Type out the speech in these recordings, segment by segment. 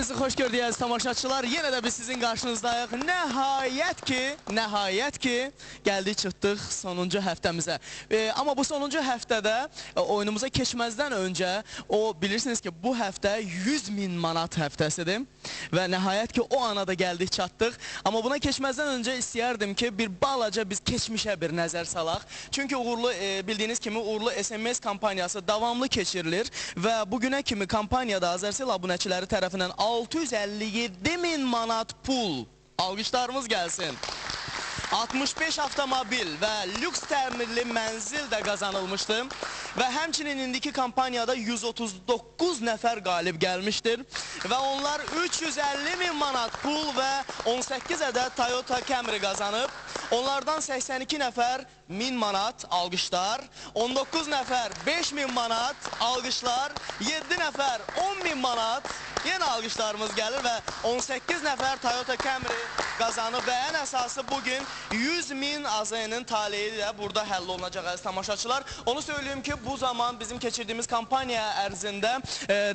Sizi xoş gördük əziz tamaşaçılar. Yenə də biz sizin qarşınızdayıq. Nəhayət ki, gəldik çıxdıq sonuncu həftəmizə. Amma bu sonuncu həftədə oyunumuza keçməzdən öncə bilirsiniz ki, bu həftə 100.000 manat həftəsidir. Və nəhayət ki, o ana da gəldik çatdıq. Amma buna keçməzdən öncə istəyərdim ki, bir balaca biz keçmişə bir nəzər salaq. Çünki bildiyiniz kimi uğurlu SMS kampaniyası davamlı keçirilir və bugünə kimi kampaniyada Azərsel abunəçiləri tərəfindən 657.000 manat pul, alqışlarımız gəlsin, 65 avtomobil və lüks təmirli mənzil də qazanılmışdı və həmçinin indiki kampaniyada 139 nəfər qalib gəlmişdir və onlar 350.000 manat pul və 18 ədəd Toyota Camry qazanıb. Onlardan 82 nəfər 1000 manat, alqışlar, 19 nəfər 5000 manat, alqışlar, 7 nəfər 10.000 manat, yenə alqışlarımız gəlir və 18 nəfər Toyota Camry qazanıb və ən əsası bugün 100.000 AZN-nin taleyi də burada həll olunacaq əziz tamaşaçılar. Onu söyleyeyim ki, bu zaman bizim keçirdiyimiz kampaniya ərzində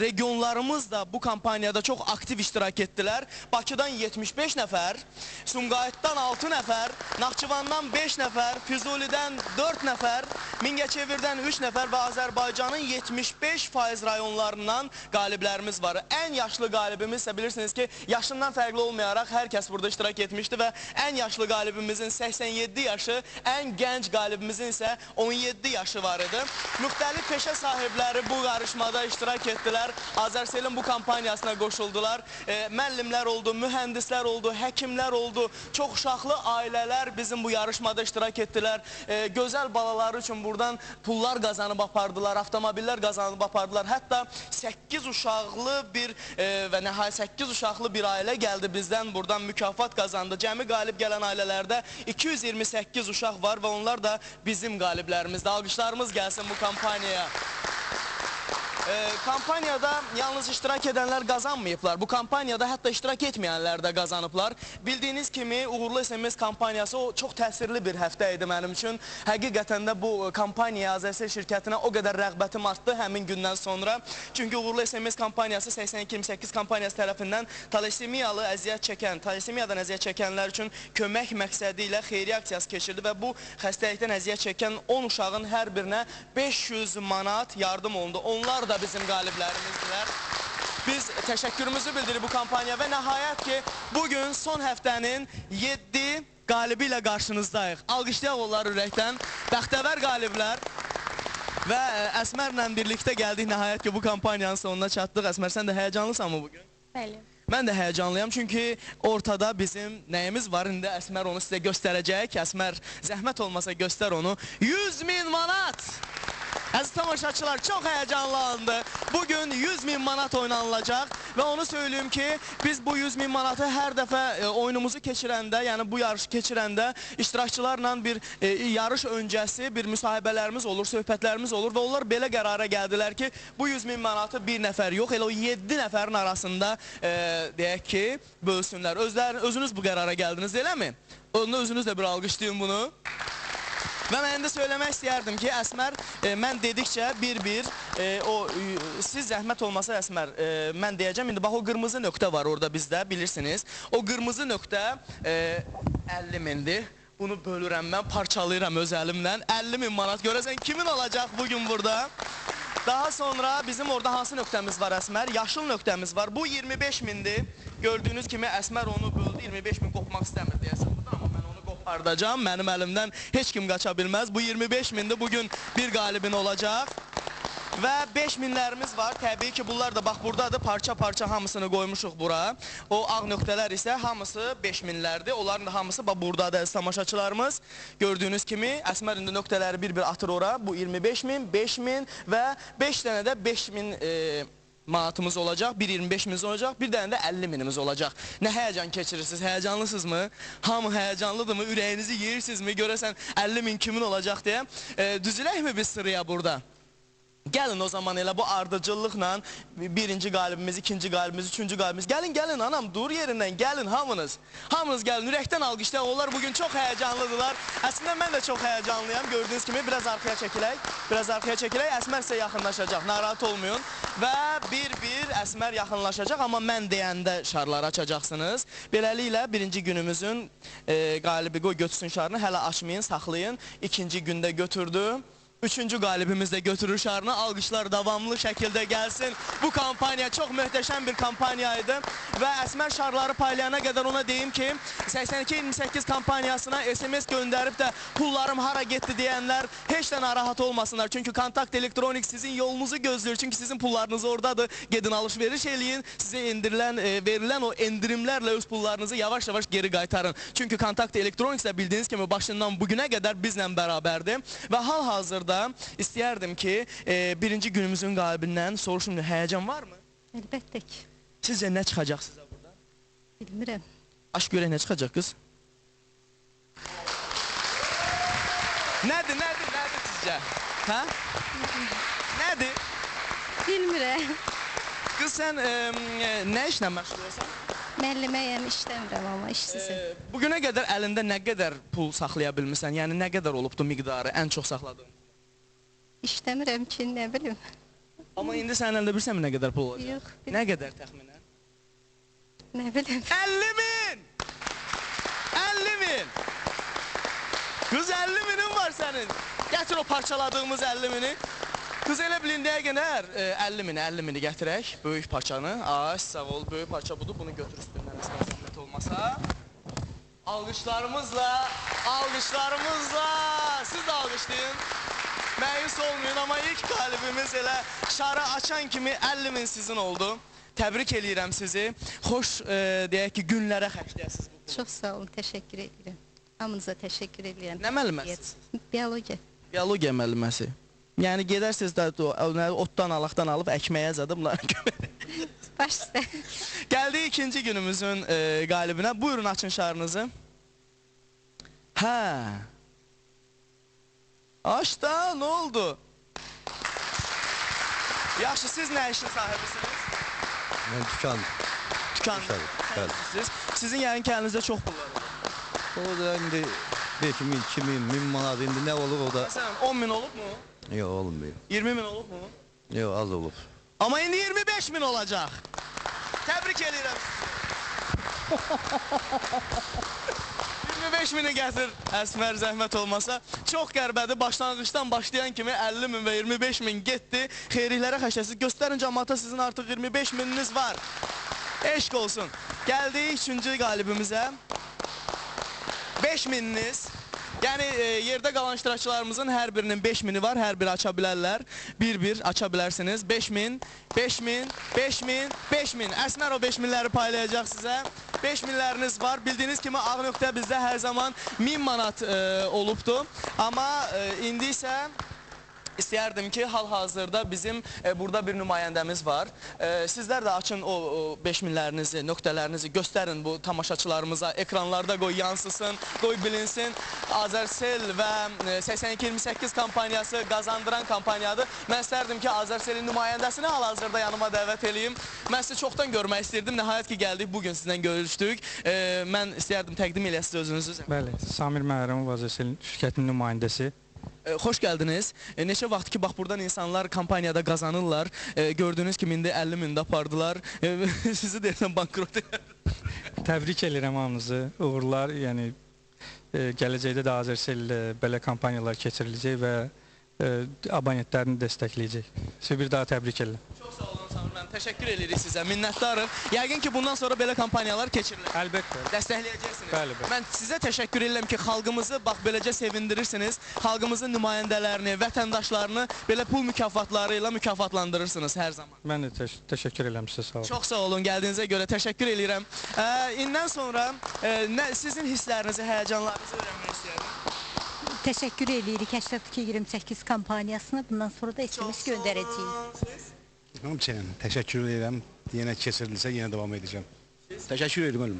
regionlarımız da bu kampaniyada çox aktiv iştirak etdilər. Bakıdan 75 nəfər, Sumqayıtdan 6 nəfər, Naxçıvandan 5 nəfər, Füzulidən 4 nəfər, Mingəçevirdən 3 nəfər və Azərbaycanın 75% rayonlarından qaliblərimiz var. Ən yaşlı qalibimiz isə bilirsiniz ki, yaşından fərqli olmayaraq hər kəs burada iştirak etmişdi və ən yaşlı qalibimizin 87 yaşı, ən gənc qalibimizin isə 17 yaşı var idi. Müxtəlif peşə sahibləri bu yarışmada iştirak etdilər, Azərselin bu kampaniyasına qoşuldular. Müəllimlər oldu, mühəndislər oldu, həkimlər oldu, çox uşaqlı ailələr bizim bu yarışmada iştirak etdilər. Gözəl balaları üçün buradan pullar qazanıb apardılar, avtomobiller qazanıb apardılar. Hətta 8 uşaqlı və nəhayət 8 uşaqlı bir ailə gəldi bizdən buradan mükafat qazandı. Cəmi qalib gələn ailələrdə 228 uşaq var və onlar da bizim qaliblərimizdir. Alqışlarımız gəlsin bu kampaniyaya. Kampaniyada yalnız iştirak edənlər qazanmayıblar. Bu kampaniyada hətta iştirak etməyənlər də qazanıblar. Bildiyiniz kimi uğurlu SMS kampaniyası çox təsirli bir həftə idi mənim üçün. Həqiqətən də bu kampaniya Azərsel şirkətinə o qədər rəğbətim artdı həmin gündən sonra. Çünki uğurlu SMS kampaniyası 8228 kampaniyası tərəfindən talasemiyadan əziyyət çəkənlər üçün kömək məqsədi ilə xeyri aksiyası keçirdi və bu xəstəlikdən əziyyət çəkən 10 uşağın hər birinə 500 manat yardım olundu. Onlar da bizim qaliblərimizdirlər. Biz təşəkkürümüzü bildirik bu kampaniya və nəhayət ki, bugün son həftənin 7 qalibi ilə qarşınızdayıq. Alqışlayaq onları ürəkdən. Bəxtəvər qaliblər və Əsmərlə birlikdə gəldik nəhayət ki, bu kampaniyanın sonuna çatdıq. Əsmər, sən də həyəcanlısan mı bugün? Bəli. Mən də həyəcanlıyam, çünki ortada bizim nəyimiz var? İndi Əsmər onu sizə göstərəcək. Əsmər, zəhmət olmasa göstər onu. 100.000 manat! Əziz tamaşaçılar, çox həyəcanlandı. Bugün 100.000 manat oynanılacaq və onu söyleyeyim ki, biz bu 100.000 manatı hər dəfə oyunumuzu keçirəndə, yəni bu yarışı keçirəndə iştirakçılarla bir yarış öncəsi bir müsahibələrimiz olur, söhbətlərimiz olur və onlar belə qərara gəldilər ki, bu 100.000 manatı bir nəfər yox, elə o 7 nəfərin arasında deyək ki, bölsünlər. Özünüz bu qərara gəldiniz, eləmi? Özünüz də bir alqışlayın bunu. Və mən indi söyləmək istəyərdim ki, Əsmər, mən dedikcə bir-bir, siz zəhmət olmasa Əsmər, mən deyəcəm, indi bax o qırmızı nöqtə var orada bizdə, bilirsiniz. O qırmızı nöqtə 50.000'dir. Bunu bölürəm mən, parçalayıram öz əlimlə. 50.000 manat görəsən kimin olacaq bugün burada? Daha sonra bizim orada hansı nöqtəmiz var Əsmər? Yaşıl nöqtəmiz var. Bu 25.000'dir. Gördüyünüz kimi Əsmər onu böldü, 25.000 qopmaq istəmir deyəsən. Ardacam, mənim əlimdən heç kim qaça bilməz. Bu 25.000'dir, bugün bir qalibin olacaq. Və 5.000'lərimiz var, təbii ki, bunlar da bax buradadır, parça-parça hamısını qoymuşuq bura. O ağ nöqtələr isə hamısı 5.000'lərdir, onların da hamısı buradadır tamaşaçılarımız. Gördüyünüz kimi, Əsmər indi nöqtələri bir-bir atır ora. Bu 25.000, 5.000 və 5 dənə də 5.000 manatımız olacaq, bir 25.000'imiz olacaq, bir dənə də 50.000'imiz olacaq. Nə həyəcan keçirirsiniz, həyəcanlısınızmı? Hamı həyəcanlıdırmı, ürəyinizi yeyirsinizmi, görəsən 50.000 kimin olacaq deyə. Düzüləkmi biz sıraya burada? Gəlin o zaman elə bu ardıcıllıqla birinci qalibimiz, ikinci qalibimiz, üçüncü qalibimiz. Gəlin anam, dur yerindən, gəlin hamınız. Hamınız gəlin, ürəkdən alqışlayın. Onlar bugün çox həyəcanlıdırlar. Əslində mən də çox həyəcanlıyam. Gördüyünüz kimi biraz arxaya çəkilək. Əsmər sizə yaxınlaşacaq, narahat olmayın. Və bir Əsmər yaxınlaşacaq, amma mən deyəndə şarları açacaqsınız. Beləliklə birinci günümüzün qalibi qoy götürsün şarını, hələ açmayın, saxlayın. İkinci gündə götürdü. Üçüncü qalibimiz də götürür şarını. Alqışlar davamlı şəkildə gəlsin. Bu kampaniya çox möhtəşəm bir kampaniyaydı. Və Əsmər şarları paylayana qədər ona deyim ki, 82-28 kampaniyasına SMS göndərib də pullarım hara getdi deyənlər heç də narahat olmasınlar. Çünki Kontakt Elektronik sizin yolunuzu gözləyir. Çünki sizin pullarınız oradadır. Gedin alış-veriş eləyin. Sizə verilən o endirimlərlə öz pullarınızı yavaş-yavaş geri qaytarın. Çünki Kontakt Elektronik isə bildiyiniz kimi başından bugünə qədər bizlə bərabərdir. Və hal-hazırda istəyərdim ki, birinci günümüzün qalibindən soruşum, həyəcan varmı? Əlbəttə ki. Sizcə nə çıxacaq sizə burada? Bilmirəm. Aş görək nə çıxacaq qız? Nədir sizcə? Hə? Nədir? Bilmirəm. Qız sən nə işlə məşğul olsan? Müəlliməyəm, işləmirəm amma işsizim. Bugünə qədər əlində nə qədər pul saxlaya bilmirsən? Yəni nə qədər olubdu miqdarı, ən çox saxladığın? İşləmirəm ki, nə bilim. Amma indi sənin əlində bilirsən mi nə qədər pul olacaq? Yox. Nə qədər təxminən? Nə bilim. 50.000! 50.000! Qız 50.000'in var sənin. Gətir o parçaladığımız 50.000'i. Qız elə bilin nəyə qədər 50.000'i gətirək. Böyük parçanı. Ay sağ ol, böyük parça budur. Bunu götür üstündən əsmə zəhmət olmasa. Alqışlarımızla, siz də alqışlayın. Məyus olmayın, amma ilk qalibimiz elə şarı açan kimi 50.000 sizin oldu. Təbrik eləyirəm sizi. Xoş, deyək ki, günlərə xərcləyəsiniz bu. Çox sağ olun, təşəkkür edirəm. Hamınıza təşəkkür edirəm. Nə müəlliməsiniz? Biologiya. Biologiya müəlliməsi. Yəni gedərsiniz də otdan, alaqdan alıb əkməyə zadı bunları gömək. Baş üstə. Gəldik ikinci günümüzün qalibinə. Buyurun, açın şarınızı. Hə. Aç da, nə oldu? Yaxşı, siz nə işin sahibisiniz? Mən dükanım. Dükanım. Sizin yəqin ki, əlinizdə çox pullar olur. O da indi 5.000, 2.000, 1000 manat indi nə olur o da? Məsələn, 10.000 olub mu? Yox, olmuyor. 20.000 olub mu? Yox, az olub. Amma indi 25.000 olacaq. Təbrik edirəm sizi. 25.000'i gətir Əsmər, zəhmət olmasa. Çox qərbədir, başlanğıçdan başlayan kimi 50.000 və 25.000 getdi. Xeyriklərə xəşəsiz. Göstərin cəmaata, sizin artıq 25.000'iniz var. Eşq olsun. Gəldik üçüncü qalibimizə. 5.000'iniz. Yəni yerdə qalan iştirakçılarımızın hər birinin 5.000'i var, hər biri aça bilərlər. Bir aça bilərsiniz. 5.000, 5.000, 5.000, 5.000. Əsmər o 5.000'ləri paylayacaq sizə. 5.000'ləriniz var. Bildiyiniz kimi Ağ nöqtə bizdə hər zaman 1000 manat olubdu. Amma indi isə İstəyərdim ki, hal-hazırda bizim burada bir nümayəndəmiz var. Sizlər də açın o 5.000'lərinizi, nöqtələrinizi göstərin bu tamaşaçılarımıza. Ekranlarda qoy yansısın, qoy bilinsin. Azərsel və 82-28 kampaniyası qazandıran kampaniyadır. Mən istərdim ki, Azərselin nümayəndəsini hal-hazırda yanıma dəvət edeyim. Mən sizi çoxdan görmək istəyirdim. Nəhayət ki, gəldik, bugün sizdən görüşdük. Mən istəyərdim təqdim eləyəsiz özünüzü. Bəli, Samir Məhərrəmov Azərselin şirkətinin nümayəndəsi. Xoş gəldiniz. Neçə vaxt ki, bax, buradan insanlar kampaniyada qazanırlar. Gördüyünüz kimi, indi 50.000 də apardılar. Sizi deyəsən bankrot edir. Təbrik edirəm hamınızı. Uğurlar, yəni gələcəkdə də Azərsel belə kampaniyalar keçiriləcək və abonentlərini dəstəkləyəcək. Sizi bir daha təbrik edirəm. Çox sağ olun Samir müəllim. Təşəkkür edirik sizə. Minnətdarıq. Yəqin ki, bundan sonra belə kampaniyalar keçirilir. Əlbəttə. Dəstəkləyəcəksiniz. Bəli. Mən sizə təşəkkür edirəm ki, xalqımızı bax beləcə sevindirirsiniz. Xalqımızın nümayəndələrini, vətəndaşlarını belə pul mükafatları ilə mükafatlandırırsınız hər zaman. Mən də təşəkkür edirəm sizə, sağ olun. Çox sağ olun, gəldiyinizə görə təşəkkür edirəm. İndən sonra sizin hisslərinizi, həyəcanlarınızı öyrənmək istəyirəm. Təşəkkür edirik 82-28 kampaniyasına. Bundan sonra da SMS göndərəcəyik. Həmçinin təşəkkür edirəm. Yenə keçirilsə yenə davam edəcəm. Təşəkkür edirəm.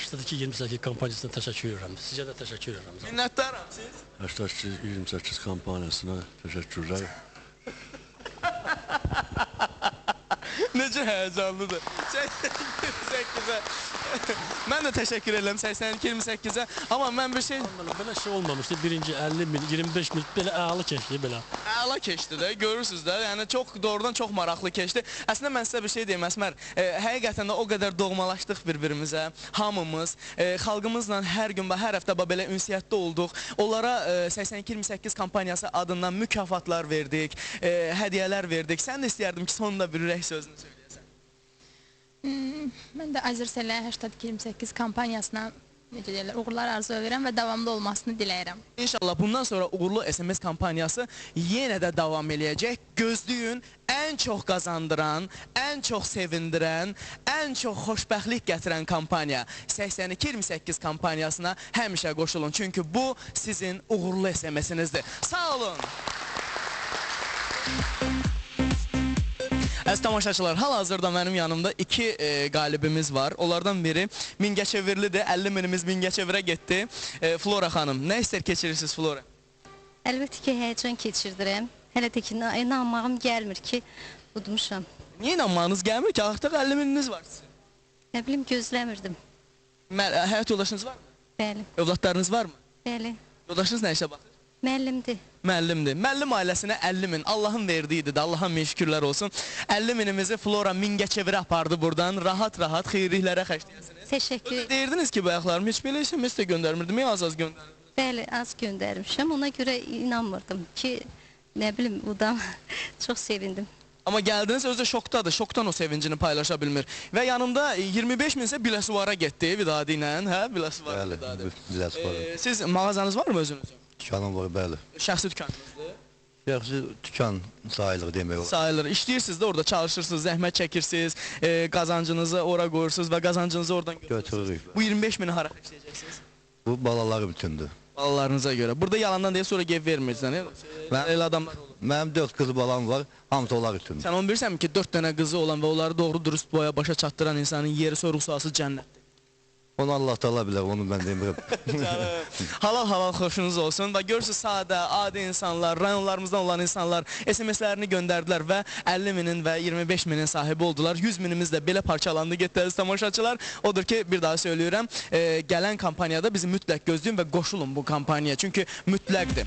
82-28 kampaniyasına təşəkkür edirəm. Sizə də təşəkkür edirəm. Minnətdaram siz. 82-28 kampaniyasına təşəkkürlər. Necə həyəcanlıdır. 88-ə. Mən də təşəkkür edirəm 82-28-ə. Amma mən bir şey... Belə şey olmamışdı. Birinci 50 min, 25 min belə əla keçdi belə. Əla keçdi də, görürsünüz də. Yəni doğrudan çox maraqlı keçdi. Əslində mən sizə bir şey deyim Əsmər. Həqiqətən də o qədər doğmalaşdıq bir-birimizə. Hamımız xalqımızla hər gün və hər həftə belə ünsiyyətdə olduq. Onlara 82-28 kampaniyası adından mükafatlar verdik, hədiyyələr verdik. Sən də istəyərdim ki, sonunda bir ürək sözünü söyləyəsən. Mən də Azərsellə 82-28 kampaniyasına necə deyirlər, uğurlar arzu edirəm və davamlı olmasını diləyirəm. İnşallah bundan sonra uğurlu SMS kampaniyası yenə də davam eləyəcək. Gözləyin, ən çox qazandıran, ən çox sevindirən, ən çox xoşbəxtlik gətirən kampaniya 82-28 kampaniyasına həmişə qoşulun. Çünki bu sizin uğurlu SMS-inizdir. Sağ olun. Əziz tamaşaçılar, hal-hazırda mənim yanımda iki qalibimiz var. Onlardan biri Mingəçevirlidir. 50 minimiz Mingəçevirə getdi. Flora xanım, nə istər keçirirsiniz Flora? Əlbəttə ki, həyəcan keçirdirəm. Hələ də ki, inanmağım gəlmir ki, udmuşam. Niyə inanmağınız gəlmir ki? Artıq 50 mininiz var sizin. Nə bilim, gözləmirdim. Həyat yoldaşınız var mı? Bəli, Övladlarınız var mı? bəli. Yoldaşınız nə işə baxır? Müəllimdir. Müəllimdir. Müəllim ailəsinə 50 min. Allahın verdiyidir də. Allah'a min şükürlər olsun. 50 minimizi Flora Mingəçevirə apardı buradan. Rahat-rahat xeyirliklərə xərcləyəsiniz. Təşəkkür. Deyirdiniz ki, bayaqlarım heç belə SMS də göndərmirdim. Ya az göndərdim. Bəli, az göndərmişəm. Ona görə inanmırdım ki, nə bilim, udam. Çox sevindim. Amma gəldiniz, özü də şokdadır. Şokdan o sevincini paylaşa bilmir. Və yanımda 25 min isə Biləsuvara getdi Vidadi ilə. Hə, Biləsuvara. Bəli, Biləsuvara. Siz mağazanız var mı özünüzün? Dükanım var, bəli. Şəxsi dükanınızdır? Şəxsi dükan sayılır demək olar. Sayılır. İşləyirsiniz də orada, çalışırsınız, zəhmət çəkirsiniz, qazancınızı ora qoyursunuz və qazancınızı oradan Götürürük. Bu 25 mini hara xərcləyəcəksiniz? Bu balalarım üçündür. Balalarınıza görə. Burada yalandan deyə sonra gev vermirsən. Elə adamlar olur. Mənim 4 qız balam var, hamısı onlar üçündür. Sən onu bilirsənmi ki, 4 dənə qızı olan və onları doğru dürüst boya başa çatdıran insanın yeri soruq suası cənnətdir. Onu Allah Taala bilər, onu mən demirəm. Halal xoşunuz olsun və görürsünüz sadə, adi insanlar, rayonlarımızdan olan insanlar SMS-lərini göndərdilər və 50 minin və 25 minin sahibi oldular. 100 minimiz də belə parçalandı, getdi əziz tamaşaçılar. Odur ki, bir daha söylüyorum, gələn kampaniyada bizi mütləq gözləyin və qoşulun bu kampaniyaya, çünki mütləqdir.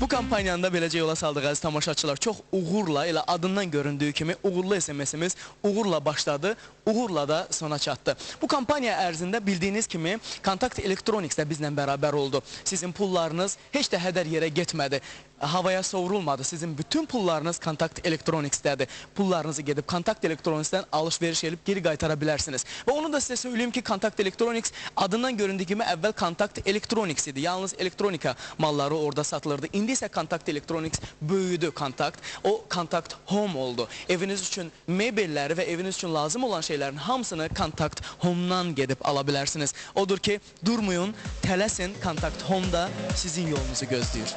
Bu kampaniyanı da beləcə yola saldıq əziz tamaşaçılar. Çox uğurla, elə adından göründüyü kimi uğurlu SMS-imiz uğurla başladı, uğurla da sona çatdı. Bu kampaniya ərzində bildiyiniz kimi Kontakt Electronics də bizlə bərabər oldu. Sizin pullarınız heç də hədər yerə getmədi, havaya sovrulmadı. Sizin bütün pullarınız Kontakt Electronics'dədir. Pullarınızı gedib Kontakt Electronics'dən alış-veriş edib geri qaytara bilərsiniz. Və onu da sizə söyleyeyim ki, Kontakt Electronics adından göründüyü kimi əvvəl Kontakt Electronics idi. Yalnız elektronika malları orada satılırdı. İndi isə Kontakt Electronics böyüdü Kontakt. O Kontakt Home oldu. Eviniz üçün mebelləri və eviniz üçün lazım olan şeylərin hamısını Kontakt Home'dan gedib ala bilərsiniz. Odur ki, durmayın, tələsin, Kontakt Home da sizin yolunuzu gözləyir.